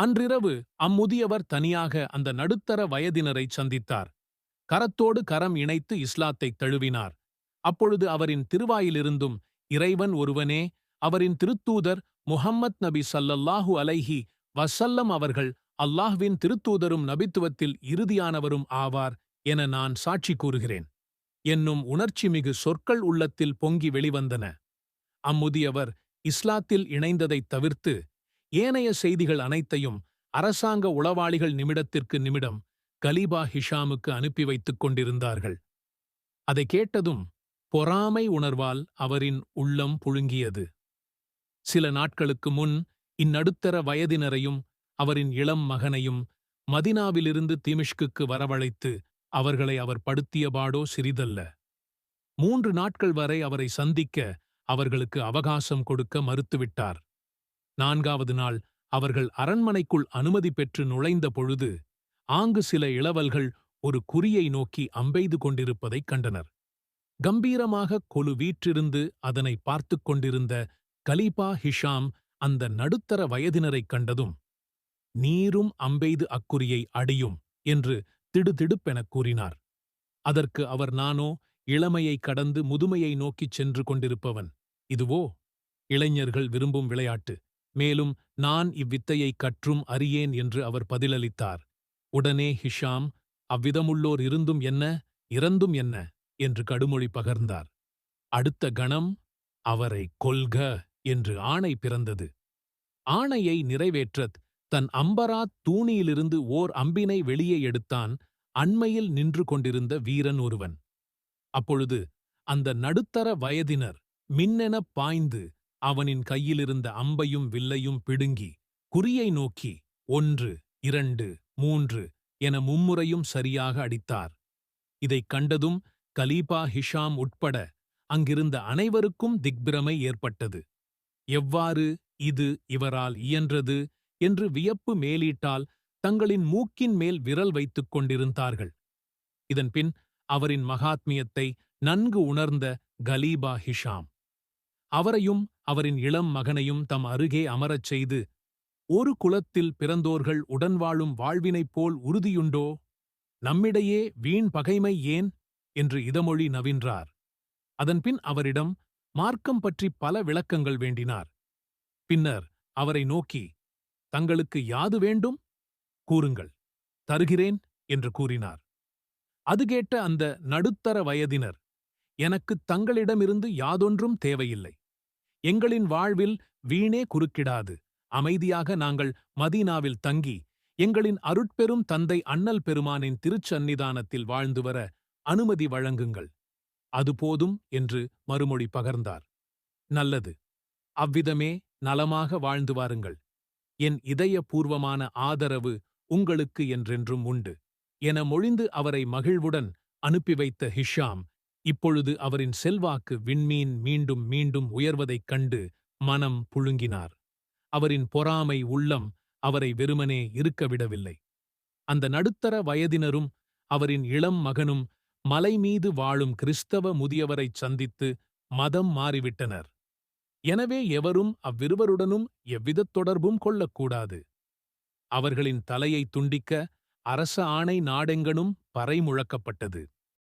அன்றிரவு அம்முதியவர் தனியாக அந்த நடுத்தர வயதினரை சந்தித்தார். கரத்தோடு கரம் இணைத்து இஸ்லாத்தைத் தழுவினார். அப்பொழுது அவரின் திருவாயிலிருந்தும், இறைவன் ஒருவனே, அவரின் திருத்தூதர் முஹம்மத் நபி ஸல்லல்லாஹு அலைஹி வஸல்லம் அவர்கள் அல்லாஹ்வின் திருத்தூதரும் நபித்துவத்தில் இறுதியானவரும் ஆவார் என நான் சாட்சி கூறுகிறேன் என்னும் உணர்ச்சிமிகு சொற்கள் உள்ளத்தில் பொங்கி வெளிவந்தன. அம்முதியவர் இஸ்லாத்தில் இணைந்ததைத் தவிர்த்து ஏனைய செய்திகள் அனைத்தையும் அரசாங்க உளவாளிகள் நிமிடத்திற்கு நிமிடம் கலீபா ஹிஷாமுக்கு அனுப்பி வைத்துக் கொண்டிருந்தார்கள். அதை கேட்டதும் பொறாமை உணர்வால் அவரின் உள்ளம் புழுங்கியது. சில நாட்களுக்கு முன் இந்நடுத்தர வயதினரையும் அவரின் இளம் மகனையும் மதினாவிலிருந்து திமிஷ்குக்கு வரவழைத்து அவர்களை அவர் படுத்தியபாடோ சிறிதல்ல. 3 நாட்கள் வரை அவரை சந்திக்க அவர்களுக்கு அவகாசம் கொடுக்க மறுத்துவிட்டார். 4வது நாள் அவர்கள் அரண்மனைக்குள் அனுமதி பெற்று நுழைந்த பொழுது ஆங்கு சில இளவல்கள் ஒரு குறியை நோக்கி அம்பெய்து கொண்டிருப்பதைக் கண்டனர். கம்பீரமாக கொலு வீற்றிருந்து அதனை பார்த்துக் கொண்டிருந்த கலீபா ஹிஷாம் அந்த நடுத்தர வயதினரைக் கண்டதும், "நீரும் அம்பெய்து அக்குறியை அடியும்" என்று திடுதிடுப்பெனக் கூறினார். அதற்கு அவர், "நானோ இளமையை கடந்து முதுமையை நோக்கிச் சென்று கொண்டிருப்பவன். இதுவோ இளைஞர்கள் விரும்பும் விளையாட்டு. மேலும் நான் இவ்வித்தையை கற்றும் அறியேன்" என்று அவர் பதிலளித்தார். உடனே ஹிஷாம், "அவ்விதமுள்ளோர் இருந்தும் என்ன, இறந்தும் என்ன" என்று கடுமொழி பகர்ந்தார். அடுத்த கணம், "அவரை கொல்க" என்று ஆணை பிறந்தது. ஆணையை நிறைவேற்றத் தன் அம்பராத் தூணியிலிருந்து ஓர் அம்பினை வெளியே எடுத்தான் அண்மையில் நின்று கொண்டிருந்த வீரன் ஒருவன். அப்பொழுது அந்த நடுத்தர வயதினர் மின்னெனப் பாய்ந்து அவனின் கையிலிருந்த அம்பையும் வில்லையும் பிடுங்கி குறியை நோக்கி 1, 2, 3 என மும்முறையும் சரியாக அடித்தார். இதைக் கண்டதும் கலீபா ஹிஷாம் உட்பட அங்கிருந்த அனைவருக்கும் திக்பிரமை ஏற்பட்டது. எவ்வாறு இது இவரால் இயன்றது என்று வியப்பு மேலீட்டால் தங்களின் மூக்கின் மேல் விரல் வைத்துக் கொண்டிருந்தார்கள். இதன்பின் அவரின் மகாத்மியத்தை நன்கு உணர்ந்த கலீபா ஹிஷாம் அவரையும் அவரின் இளம் மகனையும் தம் அருகே அமரச் செய்து, "ஒரு குலத்தில் பிறந்தோர்கள் உடன் வாழும் வாழ்வினைப் போல் உறுதியுண்டோ? நம்மிடையே வீண் பகைமை ஏன்?" என்று இதமொழி நவின்றார். அதன்பின் அவரிடம் மார்க்கம் பற்றி பல விளக்கங்கள் வேண்டினார். பின்னர் அவரை நோக்கி, "தங்களுக்கு யாது வேண்டும்? கூறுங்கள், தருகிறேன்" என்று கூறினார். அது கேட்ட அந்த நடுத்தர வயதினர், "எனக்குத் தங்களிடமிருந்து யாதொன்றும் தேவையில்லை. எங்களின் வாழ்வில் வீணே குறுக்கிடாது அமைதியாக நாங்கள் மதீனாவில் தங்கி எங்களின் அருட்பெரும் தந்தை அண்ணல் பெருமானின் திருச்சந்நிதானத்தில் வாழ்ந்து வர அனுமதி வழங்குங்கள். அது போதும்" என்று மறுமொழி பகர்ந்தார். "நல்லது, அவ்விதமே நலமாக வாழ்ந்து வாருங்கள். என் இதயபூர்வமான ஆதரவு உங்களுக்கு என்றென்றும் உண்டு" என மொழிந்து அவரை மகிழ்வுடன் அனுப்பி வைத்த ஹிஷாம் இப்பொழுது அவரின் செல்வாக்கு விண்மீன் மீண்டும் மீண்டும் உயர்வதைக் கண்டு மனம் புழுங்கினார். அவரின் பொறாமை உள்ளம் அவரை வெறுமனே இருக்கவிடவில்லை. அந்த நடுத்தர வயதினரும் அவரின் இளம் மகனும் மலை மீது வாழும் கிறிஸ்தவ முதியவரைச் சந்தித்து மதம் மாறிவிட்டனர். எனவே எவரும் அவ்விருவருடனும் எவ்விதத் தொடர்பும் கொள்ளக்கூடாது. அவர்களின் தலையை துண்டிக்க அரச ஆணை நாடெங்கணும் பறை முழக்கப்பட்டது.